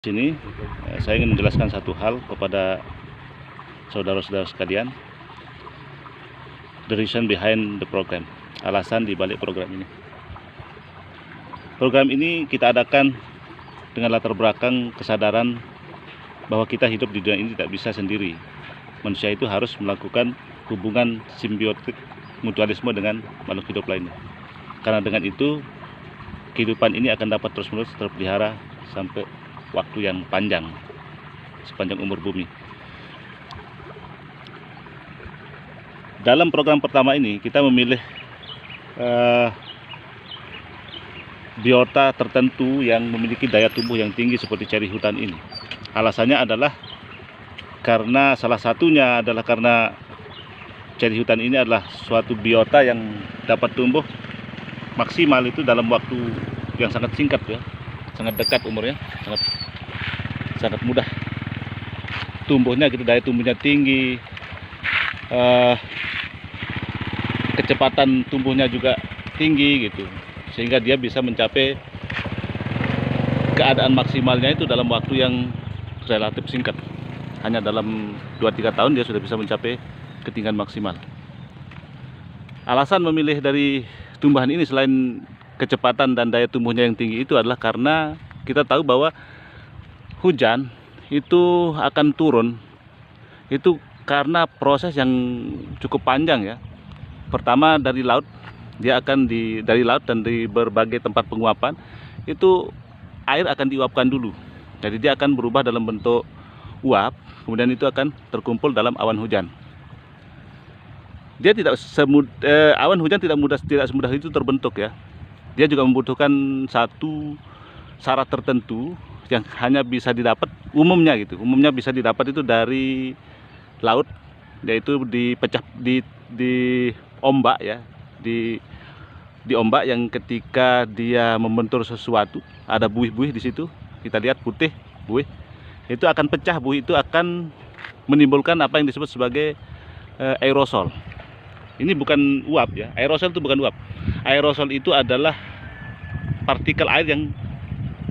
Sini saya ingin menjelaskan satu hal kepada saudara-saudara sekalian. The reason behind the program, alasan di balik program ini. Program ini kita adakan dengan latar belakang kesadaran bahwa kita hidup di dunia ini tidak bisa sendiri. Manusia itu harus melakukan hubungan simbiotik mutualisme dengan makhluk hidup lainnya. Karena dengan itu kehidupan ini akan dapat terus-menerus terpelihara sampai waktu yang panjang, sepanjang umur bumi. Dalam program pertama ini kita memilih biota tertentu yang memiliki daya tumbuh yang tinggi seperti ceri hutan ini. Alasannya adalah karena salah satunya adalah karena ceri hutan ini adalah suatu biota yang dapat tumbuh maksimal itu dalam waktu yang sangat singkat ya. Sangat dekat umurnya, sangat mudah tumbuhnya gitu, daya tumbuhnya tinggi, kecepatan tumbuhnya juga tinggi gitu, sehingga dia bisa mencapai keadaan maksimalnya itu dalam waktu yang relatif singkat. Hanya dalam 2-3 tahun dia sudah bisa mencapai ketinggian maksimal. Alasan memilih dari tumbuhan ini selain kecepatan dan daya tumbuhnya yang tinggi itu adalah karena kita tahu bahwa hujan itu akan turun itu karena proses yang cukup panjang ya. Pertama dari laut, dia akan dari laut dan di berbagai tempat penguapan itu air akan diuapkan dulu. Jadi dia akan berubah dalam bentuk uap, kemudian itu akan terkumpul dalam awan hujan. Dia awan hujan tidak semudah itu terbentuk ya. Dia juga membutuhkan satu syarat tertentu yang hanya bisa didapat umumnya bisa didapat itu dari laut, yaitu dipecah di ombak ya, di ombak yang ketika dia membentur sesuatu ada buih-buih di situ, kita lihat putih buih itu akan pecah, buih itu akan menimbulkan apa yang disebut sebagai aerosol. Ini bukan uap ya, aerosol itu bukan uap. Aerosol itu adalah partikel air yang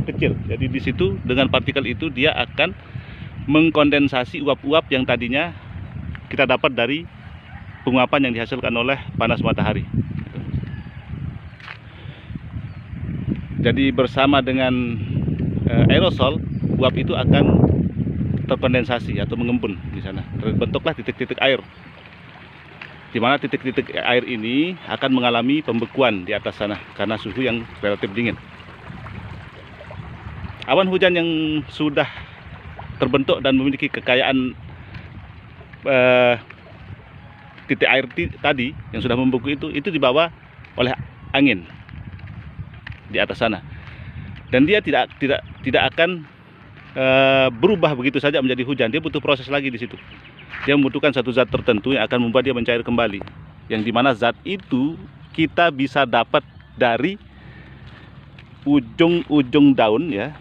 kecil. Jadi di situ dengan partikel itu dia akan mengkondensasi uap-uap yang tadinya kita dapat dari penguapan yang dihasilkan oleh panas matahari. Jadi bersama dengan aerosol, uap itu akan terkondensasi atau mengembun di sana. Terbentuklah titik-titik air. Di mana titik-titik air ini akan mengalami pembekuan di atas sana karena suhu yang relatif dingin. Awan hujan yang sudah terbentuk dan memiliki kekayaan titik air tadi yang sudah membeku itu dibawa oleh angin di atas sana, dan dia tidak akan berubah begitu saja menjadi hujan. Dia butuh proses lagi di situ. Dia membutuhkan satu zat tertentu yang akan membuat dia mencair kembali, yang dimana zat itu kita bisa dapat dari ujung-ujung daun ya,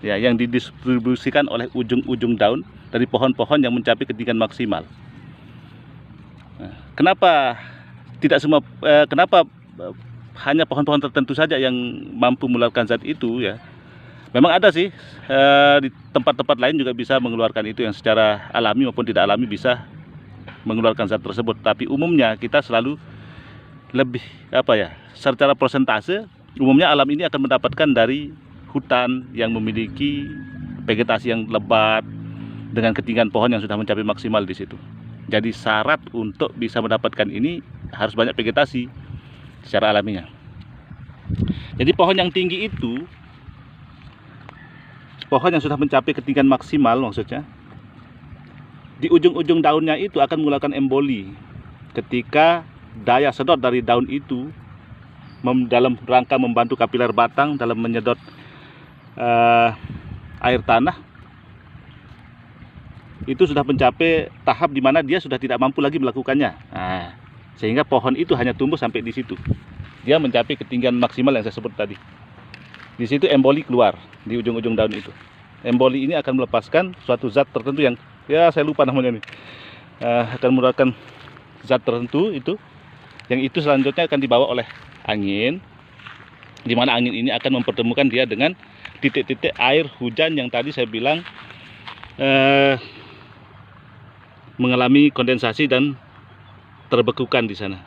yang didistribusikan oleh ujung-ujung daun dari pohon-pohon yang mencapai ketinggian maksimal. Nah, kenapa hanya pohon-pohon tertentu saja yang mampu mengeluarkan zat itu ya? Memang ada sih di tempat-tempat lain juga bisa mengeluarkan itu, yang secara alami maupun tidak alami bisa mengeluarkan zat tersebut. Tapi umumnya kita selalu lebih secara persentase umumnya alam ini akan mendapatkan dari hutan yang memiliki vegetasi yang lebat dengan ketinggian pohon yang sudah mencapai maksimal di situ. Jadi syarat untuk bisa mendapatkan ini harus banyak vegetasi secara alaminya. Jadi pohon yang tinggi itu, pohon yang sudah mencapai ketinggian maksimal maksudnya, di ujung-ujung daunnya itu akan mengeluarkan emboli ketika daya sedot dari daun itu dalam rangka membantu kapiler batang dalam menyedot air tanah itu sudah mencapai tahap di mana dia sudah tidak mampu lagi melakukannya. Nah, sehingga pohon itu hanya tumbuh sampai di situ. Dia mencapai ketinggian maksimal yang saya sebut tadi. Di situ emboli keluar di ujung-ujung daun itu. Emboli ini akan melepaskan suatu zat tertentu yang saya lupa namanya nih. Akan mengeluarkan zat tertentu itu, yang itu selanjutnya akan dibawa oleh angin, di mana angin ini akan mempertemukan dia dengan titik-titik air hujan yang tadi saya bilang mengalami kondensasi dan terbekukan di sana.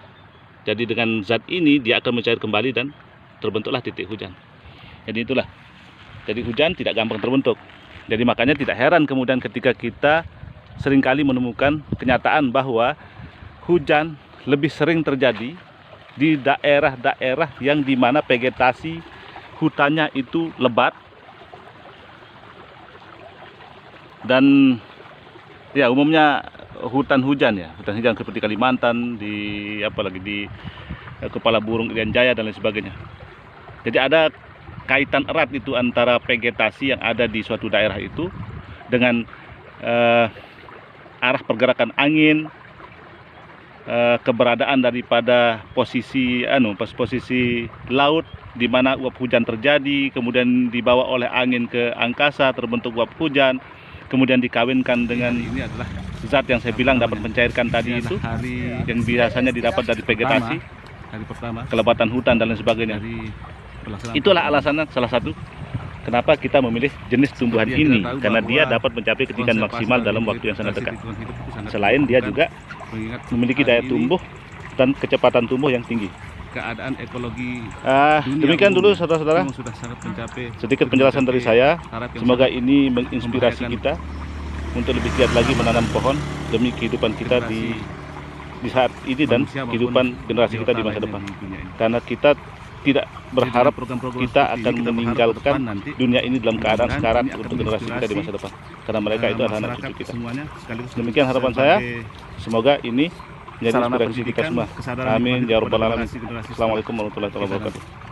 Jadi dengan zat ini dia akan mencair kembali dan terbentuklah titik hujan. Jadi itulah. Jadi hujan tidak gampang terbentuk. Jadi makanya tidak heran kemudian ketika kita seringkali menemukan kenyataan bahwa hujan lebih sering terjadi di daerah-daerah yang dimana vegetasi hutannya itu lebat dan ya umumnya hutan hujan seperti Kalimantan, apalagi di Kepala Burung Irian Jaya dan lain sebagainya. Jadi ada kaitan erat itu antara vegetasi yang ada di suatu daerah itu dengan arah pergerakan angin, keberadaan daripada posisi laut di mana uap hujan terjadi, kemudian dibawa oleh angin ke angkasa, terbentuk uap hujan, kemudian dikawinkan dengan ini adalah zat yang saya bilang dapat mencairkan tadi itu, yang biasanya didapat dari vegetasi, kelebatan hutan dan lain sebagainya. Itulah alasannya salah satu kenapa kita memilih jenis tumbuhan ini, karena dia dapat mencapai ketinggian maksimal dalam waktu yang sangat dekat. Selain dia juga memiliki daya tumbuh dan kecepatan tumbuh yang tinggi. Keadaan ekologi demikian dulu saudara-saudara, sedikit penjelasan dari saya. Semoga ini menginspirasi kita untuk lebih giat lagi menanam pohon demi kehidupan kita di saat ini dan kehidupan generasi kita di masa depan. Karena kita tidak berharap kita akan meninggalkan dunia ini dalam keadaan sekarat untuk generasi kita di masa depan, karena mereka itu adalah anak cucu kita. Demikian harapan saya, semoga ini menjadi inspirasi kita semua. Amin ya rabbal alamin. Assalamualaikum warahmatullahi wabarakatuh.